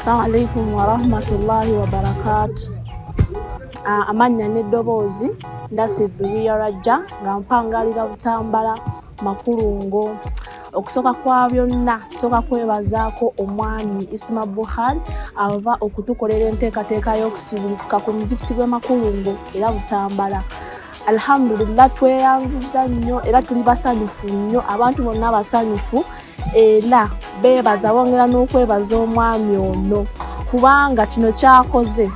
Assalamu alaikum wa rahmatullahi wa barakatuh. Amanya n'eddoboozi Ndasibiriya Rajja nga mpangalira Butambala Makulungo. Okusooka kwa byonna tusooka kwebazaako omwami Isma Buhari ava okutukolera enteekateeka y'okusibuka ku muzikiti gw'e Makulungo era Butambala. Alhamdulillah tweyanziza nnyo era tuli basanyufu nnyo, abantu bonna basanyufu era beebaza bongera n'okwebaza omwami ono kubanga kino kyakoze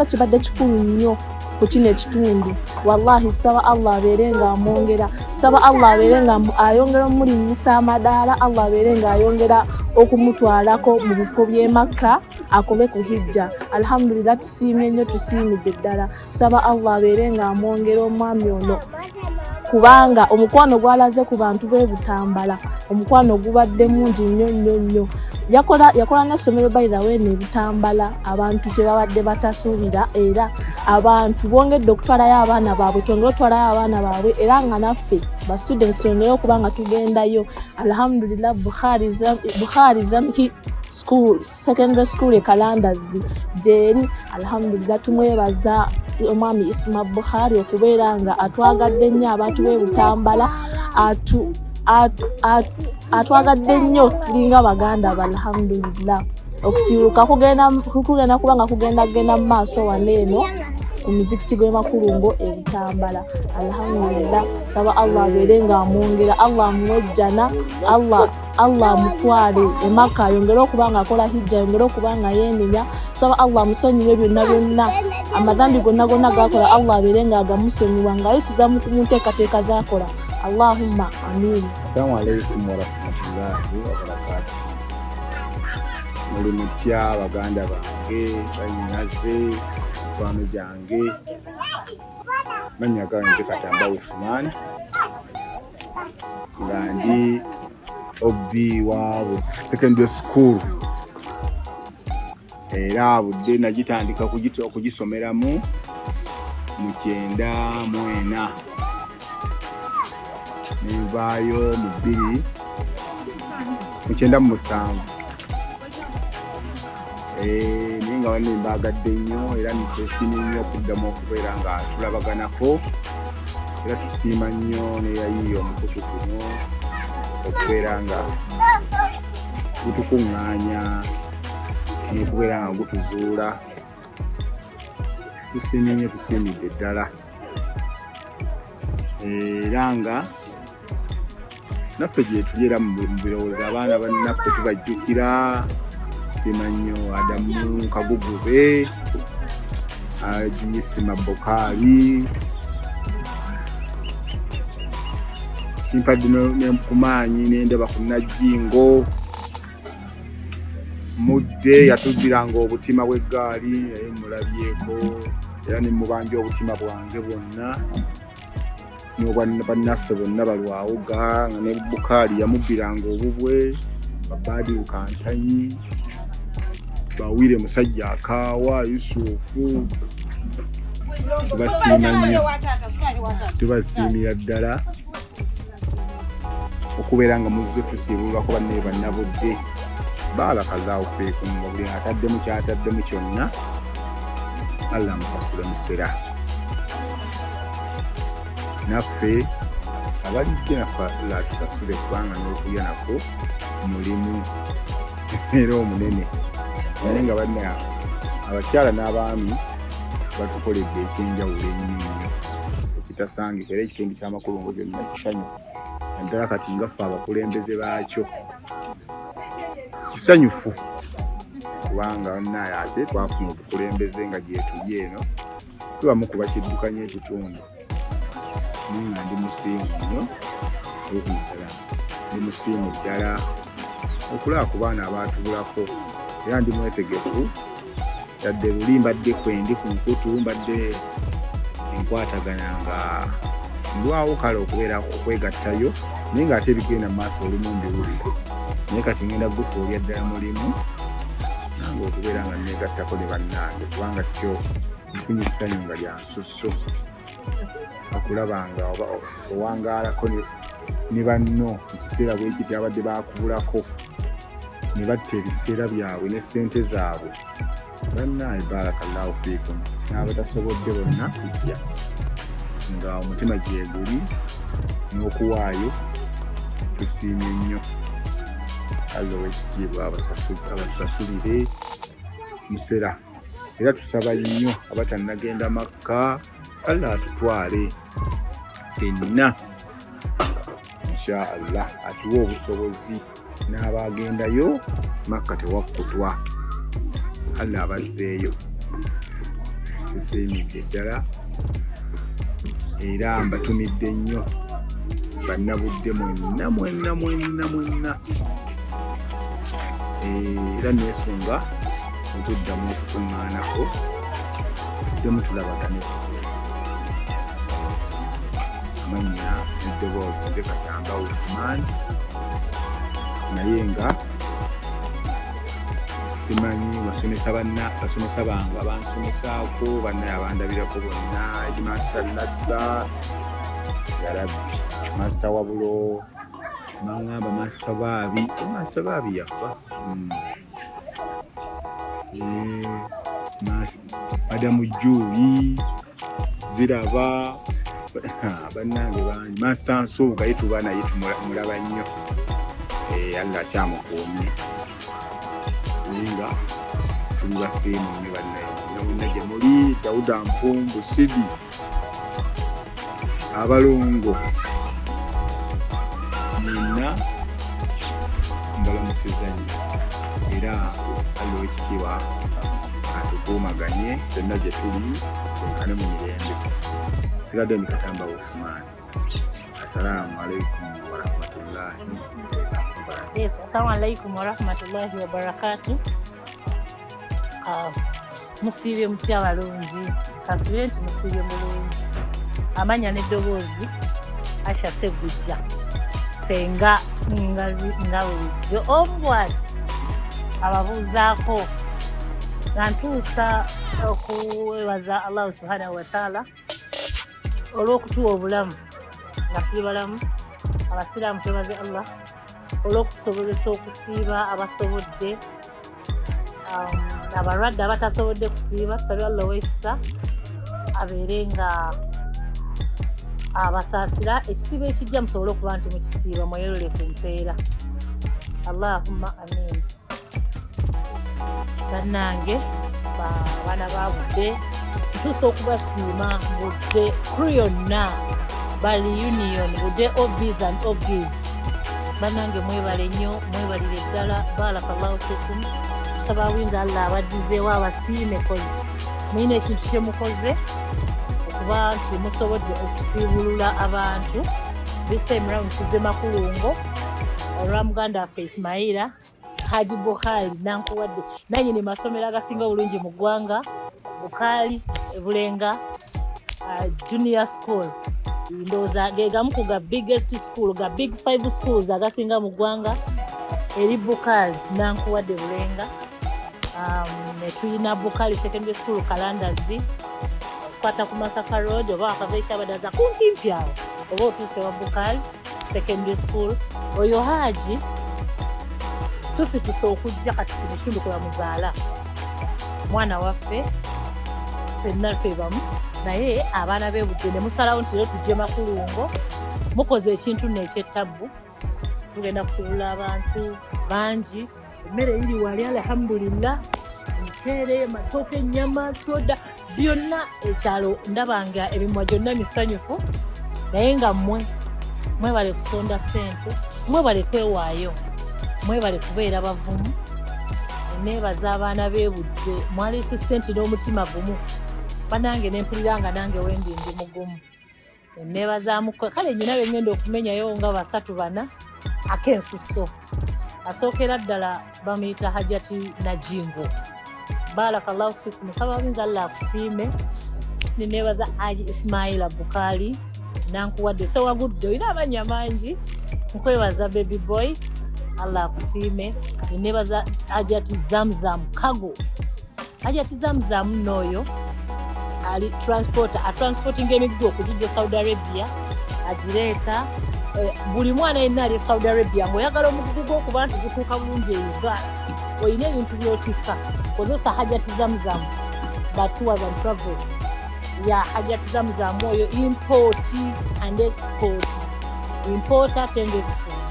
kibadde kikulu nnyo ku kino ekitundu. Wallahi saba Allah abeere nga amwongera, saba Allah abeere nga ayongera omulinnyisa amadaala, Allah abeere nga ayongera okumutwalako mu bifo by'e Makka akobe ku hijja. Alhamdulillah tusiimye nnyo, tusiimidde ddala. Saba Allah abeere nga amwongera omwami ono kubanga omukwano gwalaze ku bantu b'e Butambala, omukwano gubadde mungi nnyo. Yakola n'essomero by the way ne Butambala abantu gye babadde batasuubira, era abantu bongedde okutwalayo abaana baabwe, twongere otwalayo abaana baabwe era nga naffe ba students twongere okuba nga tugendayo. Alhamdulillah Buhari Zamhi School, secondary school e Kalandazi gyeri. Alhamdulillah tumwebaza omwami Isma Buhari okubeera nga atwagadde nnyo abantu b'e Butambala, atwagadde nnyo tulinga baganda ba. Alhamdulillah okusibuka kugenda kubanga kugenda mu maaso waneeno ku muzikiti gw'e Makulungo e Butambala. Alhamdulillah saba Allah abeere nga amwongera, Allah amwejjana, Allah amutwale e Makka ayongere okuba nga akola hijja, ayongere okuba nga yeenenya. Saba Allah amusonyiwe byonna amadhambi gonna gakola, Allah abeere nga agamusonyiwa nga ayisiza mu nteekateeka z'akola. Allahumma amin. Assalamu alaikum wa rahmatullahi wa barakatuh. Muli mutya baganda bange, banyinaze, mikwano gyange. Manya gange Katamba Usman nga ndi obi wa secondary school era budde nagitandika kugisomeramu mu 94 nivaayo mu 1997 naye nga bane mbagadde nnyo era nitwesiimye nnyo okuddamu okubeera nga tulabaganako era tusiima nnyo neyayiiya omukutu guno okubeera nga gutukuŋŋaanya n'okubeera nga gutuzuula. Tusiimye nnyo, tusiimidde ddala era nga naffe gye tulyera mu birowoozo abaana bannaffe tubajjukira. Tusiima nnyo Adamu Kagugube, Isma Buhari, Mpadde n'Kumaanyi n'endaba ku Najjingo, Mudde yatubbiranga obutima bw'eggaali naye mulabyeko era ne mubanja obutima bwange bwonna n'obwannaffe bonna balwawuga nga ne Buhari yamubbiranga obubwe, Babadi Bukantanyi, Bawire Musajja Akaawa, Yusufu. Tubasiima nnyo, tubasiimira ddala okubeera nga muzze tusiibulwako banne bannabudde baalakazaawo feeku nga buli ataddemu kyataddemu kyonna Allah amusasule musera. Naffe abalijje naffe Allah atusasule kubanga n'okulya nako mulimu era omunene naye nga banne abakyala n'abaami batukoledde ekyenjawulo ennyo ekitasangika era ekitundu ky'Amakulungo gyonna kisanyufu naddala kati nga ffe abakulembeze baakyo kisanyufu kubanga bannaye ate twafuna obukulembeze nga gyetuli eno tubamu kuba kiddukanya ekitundu. Naye nga ndi musiimu nnyo okumusala, ndi musiimu ddala okulaba ku baana abaatubulako era ndi mwetegefu yadde luli mbadde kwendi ku nkutu mbadde enkwatagana nga ndwawo kale okubeera okwegattayo naye ng'ate ebigenda mu maaso olumu mbiwulire naye kati ngenda gufuulya ddala mulimu nange okubeera nga neegattako ne bannange kubanga kyo nfunye essanyu nga lya nsusso okulaba nga owangaalako ne banno mu kiseera bwe kiti abadde baakubulako ne batta ebiseera byabwe ne ssente zaabwe. Bannaye barakallahu fiikum. N'abatasobodde bonna kujja nga omutima gyeguli n'okuwaayo tusiimye nnyo. Allah ow'ekitiibwa abasasulire musera. Era tusaba nnyo abatannagenda Makka, Allah atutwale ffenna insha Allah, atuwa obusobozi. N'abagendayo Makka tewakkutwa, Allah abazzeeyo. Tusiimidde ddala era mbatumidde nnyo bannabudde mwenna. Era neesunga okuddamu okukuŋŋaanako tujjemu tulabagane. Amannya n'eddoboozi nze Katanga Usman, naye nga simanyi basomesa bange abansomesaako, bannaye abandabirako bonna, Master Nassa, Yarabbi, Master Wabulo, baŋŋamba Master Baabi yafa. Adamu Juli, Ziraba, bannange bangi. Master Nsuuga ye tuba naye tumulaba nnyo. Allah akyamukuumye. Nga tuli basiimu ne bannaye bonna gye muli, Dawuda Mpungu, Sidi, Abalongo, mwenna mbalamusizza nnyo. Era Allah ow'ekitiibwa atukuumaganye byonna gye tuli, tusinkane mu mirembe. Sigadde ndi Katamba Usman. Assalamu alaikum warahmatullahi wabarakatuh. Yes, assalamu alaikum warahmatullahi wabarakatuh. Musiibye mutya balungi, kasubire nti musiibye mulungi. Amanya n'eddoboozi Asha Ssegujja, senga ngazi nga bulijjo omubwati ababuuzaako nga ntuusa okuwebaza Allah subhanahu wa ta'ala olw'okutuwa obulamu nga tuli balamu. Abasiraamu twebaze Allah olw'okutusobozesa okusiiba abasobodde, abalwadde abatasobodde kusiiba tusabye Allah ow'ekisa abeere nga abasaasira ekisiibo ekijja musobole okuba nti mukisiiba mweyolole ku mpeera. Allahumma amin. Bannange abaana babudde ntuusa okubasiima budde crew yonna bali union budde obbies and obbies. Bannange mwebale nnyo, mwebalire ddala, barakallahu fikum. Tusaba winza Allah abaddizeewo abasiime kozi mulina ekintu kye mukoze okuba nti musobodde okusiibulula abantu. This time round tuzze Makulungo olwa muganda waffe Ismaila Haji Bukhari nankuwadde nannyini masomero agasinga obulungi mu ggwanga, Bukhari Bulenga Junior School. Ndowooza ge gamu ku ga biggest school, ga big 5 schools agasinga mu ggwanga eri Bukhari nankuwadde Bulenga. Ne tulina Bukhari Secondary School Kalandazi, kwata ku Masaka Road oba akava ekyabadaza kumpimpi awo oba otuuse wa Bukhari Secondary School. Oyo Haji tusitusa okujja kati kino ekitundu kwe bamuzaala mwana waffe ffenna twebamu naye abaana beebudde ne musalawo nti leero tujje Makulungo mukoze ekintu n'ekyettabbu. Tugenda kusibula abantu bangi, emmere eri wali alhamdulillah, omuceere, matooke, ennyama, soda, byonna ekyalo ndabanga emimwa gyonna misanyufu. Naye nga mwebale kusonda ssente, mwebale kwewaayo, mwebale kubeera bavumu. Neebaza abaana beebudde mwaliisa ssente n'omutima gumu. Banange nempulira nga nange wendi ndi mugumu. Neebazaamu kale nnyina be ngenda okumenyayo nga 3-4 ak'ensusso. Asookera ddala bamuyita Hajati Najingo. Barakallahu fikum. Musaba winza Allah akusiime. Neebaza Haji Ismaila Bukhari nankuwadde sewagudde olina amannya mangi. Nkwebaza baby boy, Allah akusiime. Neebaza Hajati Zamzam Kago. Hajati Zamzam n'oyo ali transporting emiggo okugijja Saudi Arabia, agireeta buli mwana yenna ali Saudi Arabia ng'oyagala omugugu gw'okuba nti gutuuka bulungi e Uganda olina ebintu by'otikka kozesa Hajati Zamzam ba tours and travel ya Hajati Zamzam oyo import and export and export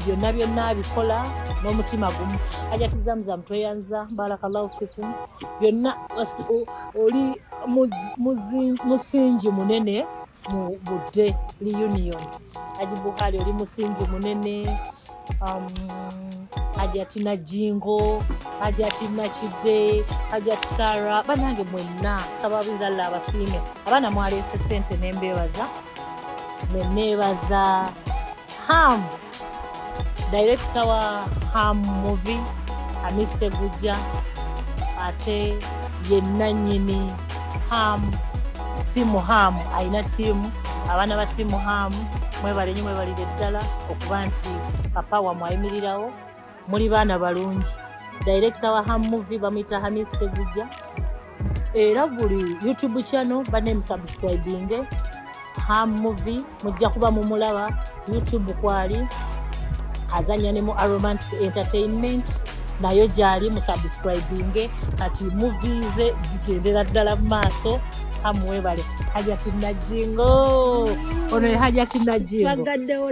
byonna bikola n'omutima gumu. Hajati Zamzam tweyanza barakallahu fikum byonna oli musingi munene mu budde reunion. Haji Buhari oli musingi munene, Hajati Najingo, Hajati Nachide, Hajati Sara, banange mwenna sababu nzalla abasiime abaana mwaleese ssente n'embeebaza Ham director wa Ham movie Hamis Segujja ate yenna nnyini Ham timu Ham aina timu abaana ba timu Ham mwebalire ddala okuba nti papa wamwayimirirawo muli baana balungi. Director wa Ham movie bamuyita Hamis Segujja era buli YouTube channel bane subscribing Ham movie mujja kuba mumulaba YouTube kwali azanya ne mu Aromantic Entertainment nayo gyali mu subscribing ati movies zigendera ddala mu maaso. Hamwebale Hajati Najingo ono Hajati Najingo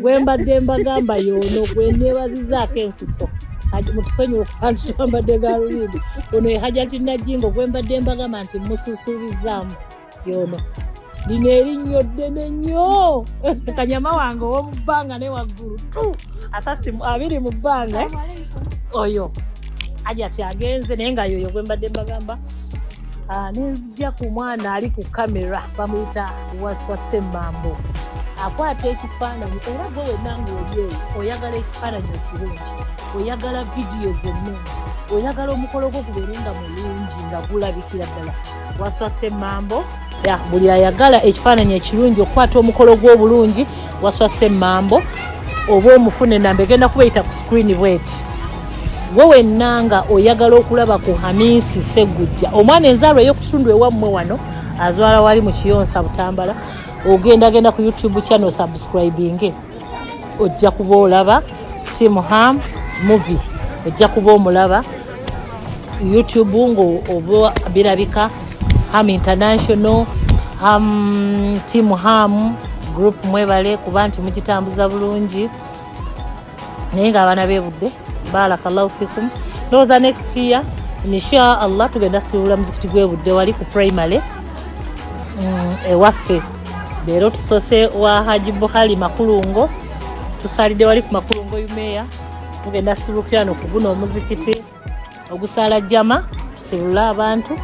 wembadde mbagamba yono gwenebazizaako ensiso mutusonyiwe okubantu twambadde galubindi ono Hajati Najingo gwembadde mbagamba nti mususuubizaamu yono lino erinnyo ddene nnyo kanyama wange ow'omubbanga ne waggulu tu asasi 2 mu bbanga oyo Hajati agenze naye nga yoyo gwembadde mbagamba. Nenzija ku mwana ali ku kamera bamuyita Waswase Mambo akwata ekifaananyi era gwe wenanga oli oyagala ekifaananyi ekirungi oyagala videos ennungi oyagala omukolo gwo gubeerenga mulungi nga gulabikira ddala. Waswase Mambo buli ayagala ekifaananyi ekirungi okukwata omukolo gw'obulungi Waswase Mambo oba omufune nambe genda kubayita ku screen bweti wewe nanga oyagala okulaba ku Hamisi Segujja omwana enzaalwa ey'okutundu ewammwe wano azwala wali mu Kiyonsa Butambala ogenda ku YouTube channel subscribing ojja kuba olaba Team Ham movie ojja kuba omulaba YouTube ngo oba birabika Ham International Team Ham group mwebale kuba nti mukitambuza bulungi naye nga abaana beebudde. Barakallahu fikum. Doza next year insha Allah tugenda siwula muzikiti gwebudde wali ku primary ewaffe leero tusose wa Haji Buhari Makulungo tusalidde wali ku Makulungo Yumeya tugenda siwukirano ku guno omuzikiti ogusala jama tusiwula abantu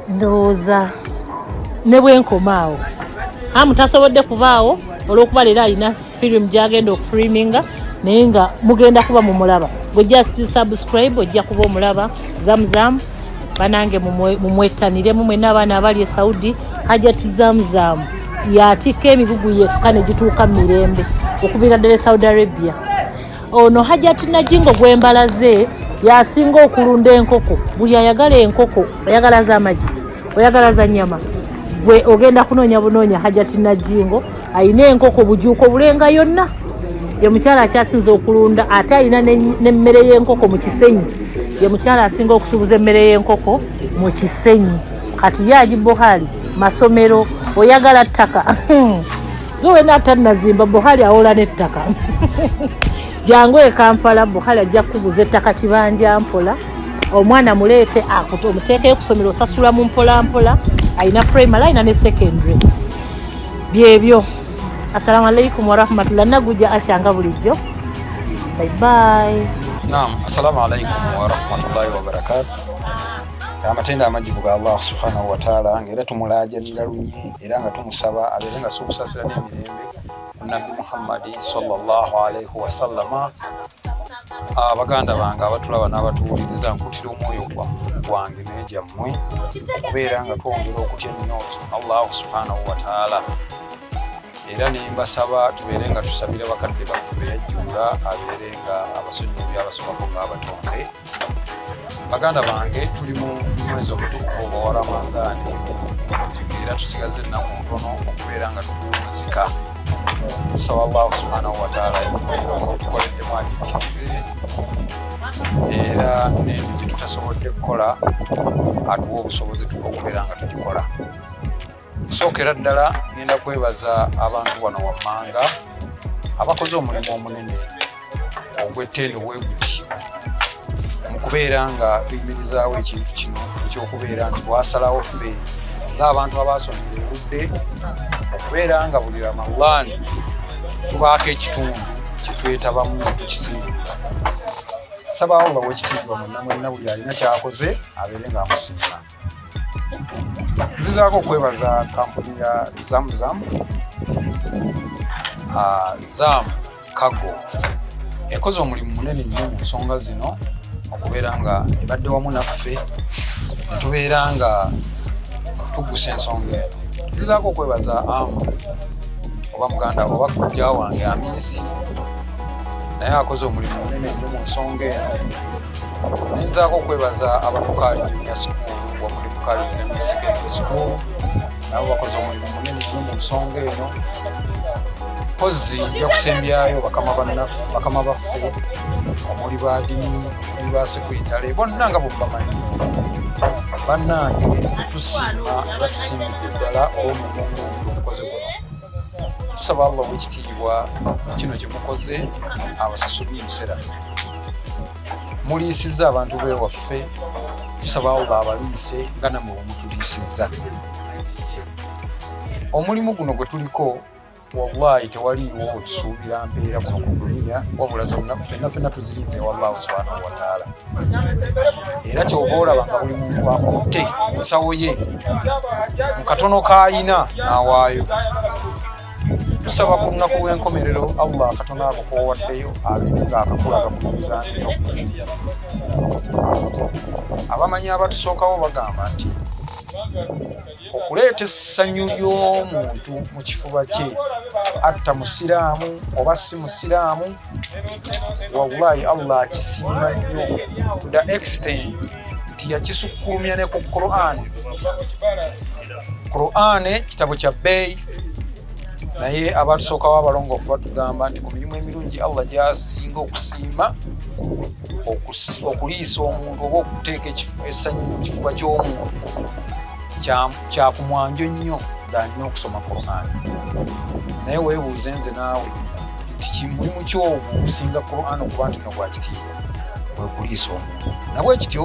ndowooza ne bwenkomaawo Hamu tasobodde kubaawo olw'okuba leero alina film gy'agenda okufilminga naye nga mugenda kuba mumulaba bwe just subscribe ojja kuba omulaba Zamzam banange mumwetaniremu mwenna abaana abali e Saudi. Hajati Zamzam yatika emigugu yekka ne gituuka mu mirembe okubira ddala Saudi Arabia. Ono Hajati Najingo gwembalaze yasinga okulunda enkoko buli ayagala enkoko oyagala z'amagi oyagala za nnyama gwe ogenda kunoonya bunoonya Hajati Najingo ayina enkoko bujuuko bulenga yonna ye mukyala akyasinza okulunda ate alina n'emmere y'enkoko mu kisenyi ye mukyala asinga okusuubuza emmere y'enkoko mu kisenyi. Kati ye Haji Buhari masomero oyagala ttaka gwe wena atannazimba Buhari awola n'ettaka jangu e Kampala Buhari ajja kukubuza ettaka kibanja mpola omwana muleete omuteekeyo ku ssomero osasula mu mpolampola alina primary alina ne secondary byebyo. Assalamu alaikum wa rahmatullah. Naguja ashanga bulijjo. Bye bye. Naam, assalamu alaikum wa rahmatullahi wa barakatuh. Amatenda amajibu ga Allah subhanahu wa ta'ala ngera tumulajanira lunyi era nga tumusaba aberenga sukusasira n'emirembe Nabi Muhammad sallallahu alaihi wa sallama. Abaganda bange abatulaba n'abatuwuliriza nkutira omwoyo gwange n'egyammwe okubeera nga twongera okutya ennyo Allah subhanahu wa ta'ala. Era nembasaba tubeere nga tusabira bakadde baffe beyajjula abeere nga abasonyiwa byabasomako ng'abatonde. Baganda bange tuli mu mwezi omutukuvu wa Ramadhaani era tusigaze ennaku ntono okubeera nga tukuwunzika tusaba Allah subhanahu wa ta'ala tukoleddemu agikirize era n'ebyo gye tutasobodde kukola atuwa obusobozi okubeera nga tugikola. Sookera ddala ngenda kwebaza abantu wano wammanga abakoze omulimu omunene ogw'ettendo bwe guti mu kubeera nga tuyimirizaawo ekintu kino ekyokubeera nti twasalawo ffe ng'abantu abaasomera erudde okubeera nga buli Ramadani tubaako ekitundu kyetwetabamu ne tukisimbula. Nsaba Allah w'ekitiibwa mwenna mwenna buli alina kyakoze abeere ng'amusiima. Nzizaako okwebaza kampuni ya Zamzam Zam Cargo ekoze omulimu munene nnyo mu nsonga zino okubeera nga ebadde wamu naffe ne tubeera nga tuggusa ensonga eno. Nzizaako okwebaza oba muganda oba kojja wange Amisi naye akoze omulimu munene nnyo mu nsonga eno. Nzaako okwebaza ababukaali junior school wamuli bukaali secondary school nabo bakoze omulimu munene nnyo mu nsonga eno. Kozi nja kusembyayo bakama baffe omuli baadini omuli basekuyitale bonna nga bwebamanyi bannange tusiima era tusiimidde ddala olw'omulimu omulungi gwemukoze guno. Tusaba Allah w'ekitiibwa kino kye mukoze abasasule musera muliisizza abantu beewaffe. Tusaba Allah abaliise nga nammwe bwe mutuliisizza. Omulimu guno gwe tuliko wallahi tewaliiwo otusuubira mpeera kuno ku duniya wabula zonna ffenna tuzirinze ewa Allah subhanahu wa ta'ala. Era ky'oba olaba nga buli muntu akutte nsawo ye mu katono k'ayina n'awaayo. Tusaba ku lunaku lw'enkomerero Allah akatono ako k'owaddeyo abeere ng'akakulaga ku munzaani. Abamanyi abatusookawo bagamba nti okuleeta essanyu ly'omuntu mu kifuba kye atta musiraamu oba si musiraamu wallahi Allah akisiima nnyo to the extent nti yakisukkulumya ne ku Qur'an kitabo kya bbeeyi. Naye abatusookawo abalongoofu batugamba nti ku mirimu emirungi Allah gy'asinga okusiima okuliisa omuntu oba okuteeka essanyu mu kifuba ky'omuntu kyakumwanjo nnyo ddalina okusoma Qur'an. Naye weebuuze nze naawe nti mulimu ky'ogwo okusinga Qur'an okuba nti no gwakitiibwa bwe kuliisa omuntu. Nabwe kityo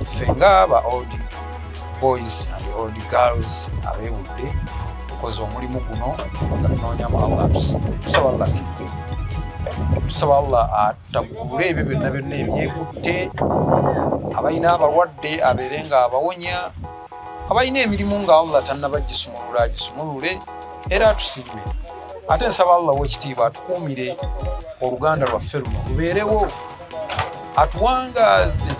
ffe ng'aba old boys and old girls abeebudde tukoze omulimu guno nga tunoonyamu Allah atusiime. Tusaba Allah akkirize. Tusaba Allah ataggulule ebyo byonna ebyekutte. Abalina abalwadde abeere nga abawonya. Abalina emirimu nga Allah tannabagisumulula agisumulule era atusiime. Ate nsaba Allah w'ekitiibwa atukuumire oluganda lwaffe luno lubeerewo, atuwangaaze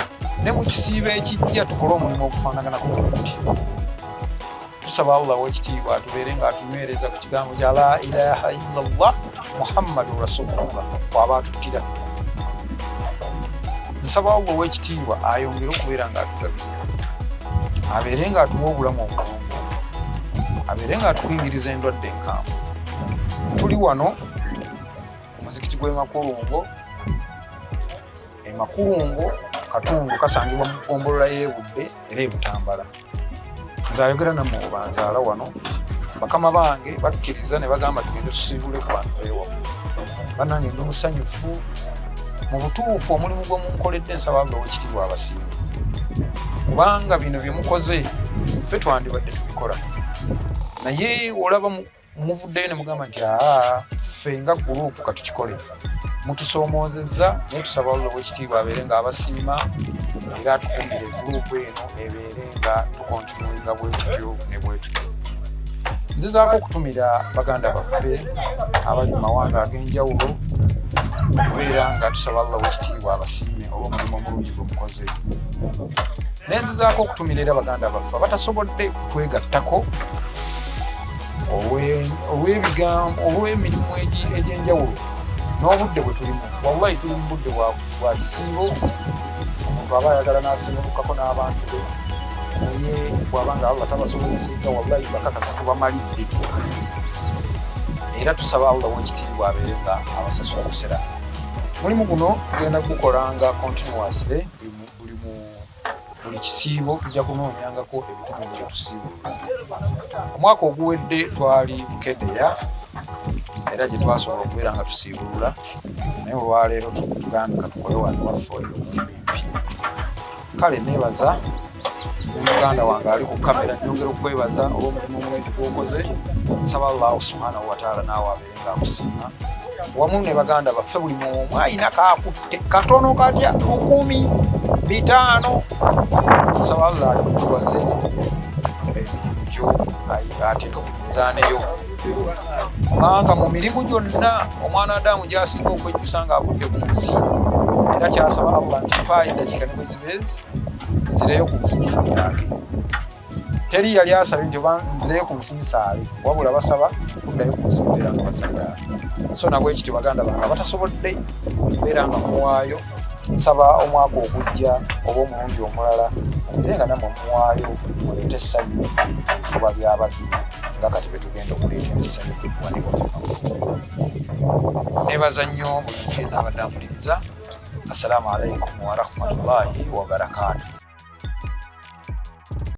ne mu kisiibo ekijja tukole omulimu ogufaanaganako bwekuti. Tusaba Allah w'ekitiibwa atubeere ng'atunywereza ku kigambo kya la ilaha illallah Muhammadu Rasulullah bw'aba atuttira. Nsaba Allah w'ekitiibwa ayongere okubeera ng'atugabira, abeere ng'atuwa obulamu obulungi, abeere ng'atukingiriza endwadde enkambwe. Tuli wano omuzikiti gw'e Makulungo. Makulungo katundu kasangibwa mu kkombolola y'Ebudde era e Butambala. Nze ayogera nammwe obanzaala wano, bakama bange bakkiriza ne bagamba tugende tusiibule ku bantu beewamu. Bannange ndi musanyufu. Mu butuufu omulimu gwe munkoledde nsaba Allah w'ekitiibwa abasiima, kubanga bino bye mukoze ffe twandibadde tubikola, naye olaba muvuddeyo ne mugamba nti ffe nga guruupu katukikole. Mutusoomoozezza naye tusaba Allah w'ekitiibwa abeere ng'abasiima era atukuumire guruupu eno ebeere nga tukontinuinga bwe tutyo ne bwe tutyo. Nzizaako okutumira baganda baffe abali mu mawanga ag'enjawulo okubeera nga tusaba Allah w'ekitiibwa abasiime olw'omulimu omulungi gwe mukoze. Naye nzizaako okutumira era baganda baffe abatasobodde kutwegattako olw'emirimu egy'enjawulo n'obudde bwe tulimu. Wallahi tuli mu budde bwa kisiibo, omuntu aba ayagala n'asiimulukako n'abantu be, naye bw'aba nga Allah tabasobozesezza wallahi bakakasa tubamalidde. era tusaba Allah w'ekitiibwa abeere nga abasasula busera. Mulimu guno tugenda gukolanga continuously buli kisiibo tujja kunoonyangako ebitundu bye tusiibulira. Omwaka oguwedde twali Bukedeya era gye twasobola okubeera nga tusiibulula, naye olwaleero tugambye katukole wano waffe oyo omubimbi. Kale neebaza muganda wange ali ku kamera, nyongera okwebaza olw'omulimu omulungi gw'okoze. Nsaba Allahu subhanahu wa ta'ala naawe abeere nga akusiima, wamu ne baganda baffe buli omu ayina kaakutte katono katya 10, 5. Nsaba Allah alituwaze emirimu gyo ateeke ku minzaaneyo, kubanga mu mirimu gyonna omwana Adamu gy'asinga okwejjusa ng'avudde ku nsi. Era kyasaba Allah nti mpaayo eddakiika ne bwe zibeezi nzireyo ku nsi nsabyake. Teri yali asabye nti oba nzireyo ku nsi nsaale, wabula basaba kuddayo ku nsi kubeera nga basabya. So nabwe ekiti baganda bange abatasobodde kubeera nga muwaayo, nsaba omwaka ogujja oba omulundi omulala mubeere nga nammwe muwaayo, muleete essanyu mu bifuba by'abaddu nga kati bwe tugenda okuleetera essanyu wano ewaffe. Neebaza nnyo buli muntu yenna abadde ampuliriza. Assalamu alaikum wa rahmatullahi wa barakatuh.